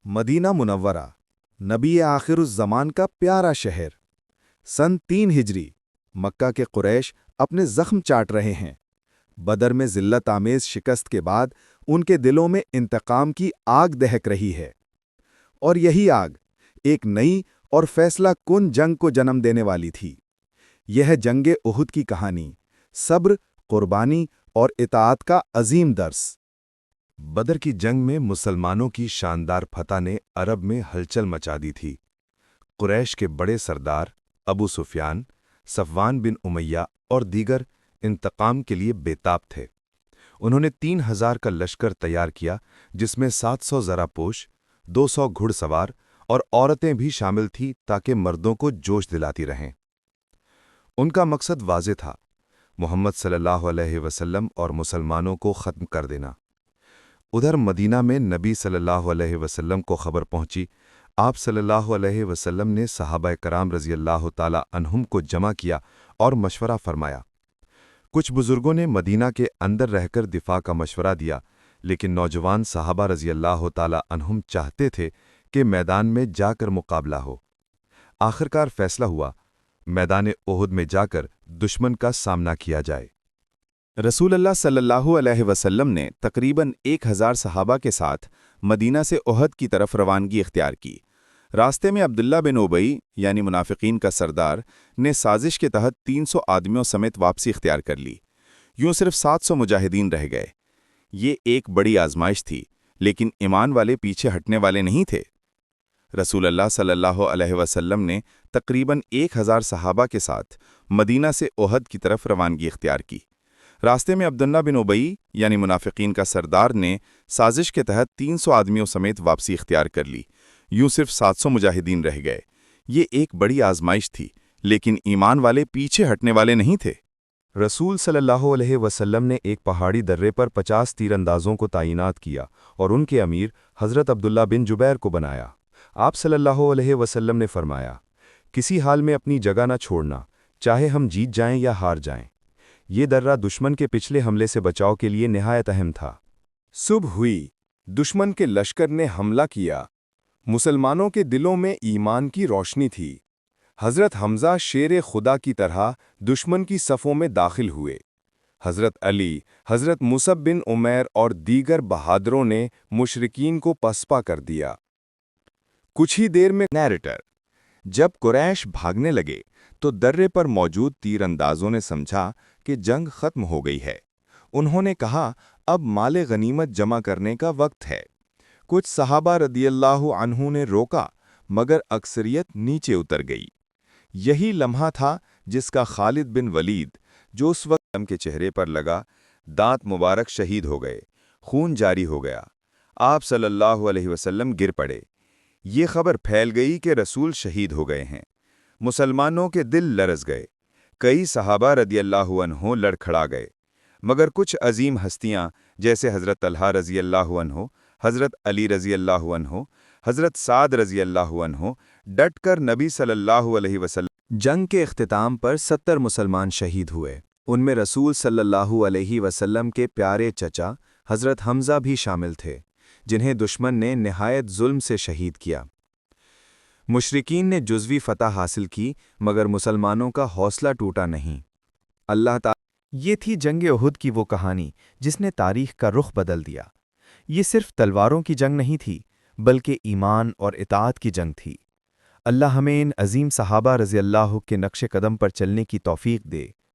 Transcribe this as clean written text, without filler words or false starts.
مدینہ منورہ، نبی آخرالزمان کا پیارا شہر۔ سن 3 ہجری، مکہ کے قریش اپنے زخم چاٹ رہے ہیں۔ بدر میں ذلت آمیز شکست کے بعد ان کے دلوں میں انتقام کی آگ دہک رہی ہے، اور یہی آگ ایک نئی اور فیصلہ کن جنگ کو جنم دینے والی تھی۔ یہ ہے جنگ احد کی کہانی، صبر، قربانی اور اطاعت کا عظیم درس۔ بدر کی جنگ میں مسلمانوں کی شاندار فتح نے عرب میں ہلچل مچا دی تھی۔ قریش کے بڑے سردار ابو سفیان، صفوان بن امیہ اور دیگر انتقام کے لیے بے تاب تھے۔ انہوں نے 3000 کا لشکر تیار کیا، جس میں 700 زرہ پوش، 200 گھڑ سوار اور عورتیں بھی شامل تھیں تاکہ مردوں کو جوش دلاتی رہیں۔ ان کا مقصد واضح تھا، محمد صلی اللہ علیہ وسلم اور مسلمانوں کو ختم کر دینا۔ ادھر مدینہ میں نبی صلی اللہ علیہ وسلم کو خبر پہنچی۔ آپ صلی اللہ علیہ وسلم نے صحابہ کرام رضی اللہ تعالی عنہم کو جمع کیا اور مشورہ فرمایا۔ کچھ بزرگوں نے مدینہ کے اندر رہ کر دفاع کا مشورہ دیا، لیکن نوجوان صحابہ رضی اللہ تعالی عنہم چاہتے تھے کہ میدان میں جا کر مقابلہ ہو۔ آخرکار فیصلہ ہوا، میدان احد میں جا کر دشمن کا سامنا کیا جائے۔ رسول اللہ صلی اللہ علیہ وسلم نے تقریباً 1000 صحابہ کے ساتھ مدینہ سے احد کی طرف روانگی اختیار کی۔ راستے میں عبداللہ بن ابی یعنی منافقین کا سردار نے سازش کے تحت 300 آدمیوں سمیت واپسی اختیار کر لی۔ یوں صرف 700 مجاہدین رہ گئے۔ یہ ایک بڑی آزمائش تھی، لیکن ایمان والے پیچھے ہٹنے والے نہیں تھے۔ رسول اللہ صلی اللہ علیہ وسلم نے تقریباً 1000 صحابہ کے ساتھ مدینہ سے احد کی طرف روانگی اختیار کی۔ راستے میں عبداللہ بن ابی یعنی منافقین کا سردار نے سازش کے تحت 300 آدمیوں سمیت واپسی اختیار کر لی۔ یوں صرف 700 مجاہدین رہ گئے۔ یہ ایک بڑی آزمائش تھی، لیکن ایمان والے پیچھے ہٹنے والے نہیں تھے۔ رسول صلی اللہ علیہ وسلم نے ایک پہاڑی درے پر 50 تیر اندازوں کو تعینات کیا اور ان کے امیر حضرت عبداللہ بن جبیر کو بنایا۔ آپ صلی اللہ علیہ وسلم نے فرمایا، کسی حال میں اپنی جگہ نہ چھوڑنا، چاہے ہم جیت جائیں یا ہار جائیں۔ یہ درہ دشمن کے پچھلے حملے سے بچاؤ کے لیے نہایت اہم تھا۔ صبح ہوئی، دشمن کے لشکر نے حملہ کیا۔ مسلمانوں کے دلوں میں ایمان کی روشنی تھی۔ حضرت حمزہ شیر خدا کی طرح دشمن کی صفوں میں داخل ہوئے۔ حضرت علی، حضرت مصعب بن عمیر اور دیگر بہادروں نے مشرکین کو پسپا کر دیا۔ کچھ ہی دیر میں نیریٹر، جب قریش بھاگنے لگے تو درے پر موجود تیر اندازوں نے سمجھا کہ جنگ ختم ہو گئی ہے۔ انہوں نے کہا، اب مال غنیمت جمع کرنے کا وقت ہے۔ کچھ صحابہ رضی اللہ عنہ نے روکا، مگر اکثریت نیچے اتر گئی۔ یہی لمحہ تھا جس کا خالد بن ولید، جو اس وقت کے چہرے پر لگا، دانت مبارک شہید ہو گئے، خون جاری ہو گیا۔ آپ صلی اللہ علیہ وسلم گر پڑے۔ یہ خبر پھیل گئی کہ رسول شہید ہو گئے ہیں۔ مسلمانوں کے دل لرز گئے۔ کئی صحابہ رضی اللہ عنہ لڑکھڑا گئے، مگر کچھ عظیم ہستیاں جیسے حضرت طلحہ رضی اللہ عنہ، حضرت علی رضی اللہ عنہ، حضرت سعد رضی اللہ عنہ ڈٹ کر نبی صلی اللہ علیہ وسلم۔ جنگ کے اختتام پر 70 مسلمان شہید ہوئے۔ ان میں رسول صلی اللہ علیہ وسلم کے پیارے چچا حضرت حمزہ بھی شامل تھے، جنہیں دشمن نے نہایت ظلم سے شہید کیا۔ مشرکین نے جزوی فتح حاصل کی، مگر مسلمانوں کا حوصلہ ٹوٹا نہیں۔ اللہ تعالی، یہ تھی جنگ احد کی وہ کہانی جس نے تاریخ کا رخ بدل دیا۔ یہ صرف تلواروں کی جنگ نہیں تھی، بلکہ ایمان اور اطاعت کی جنگ تھی۔ اللہ ہمیں ان عظیم صحابہ رضی اللہ کے نقش قدم پر چلنے کی توفیق دے۔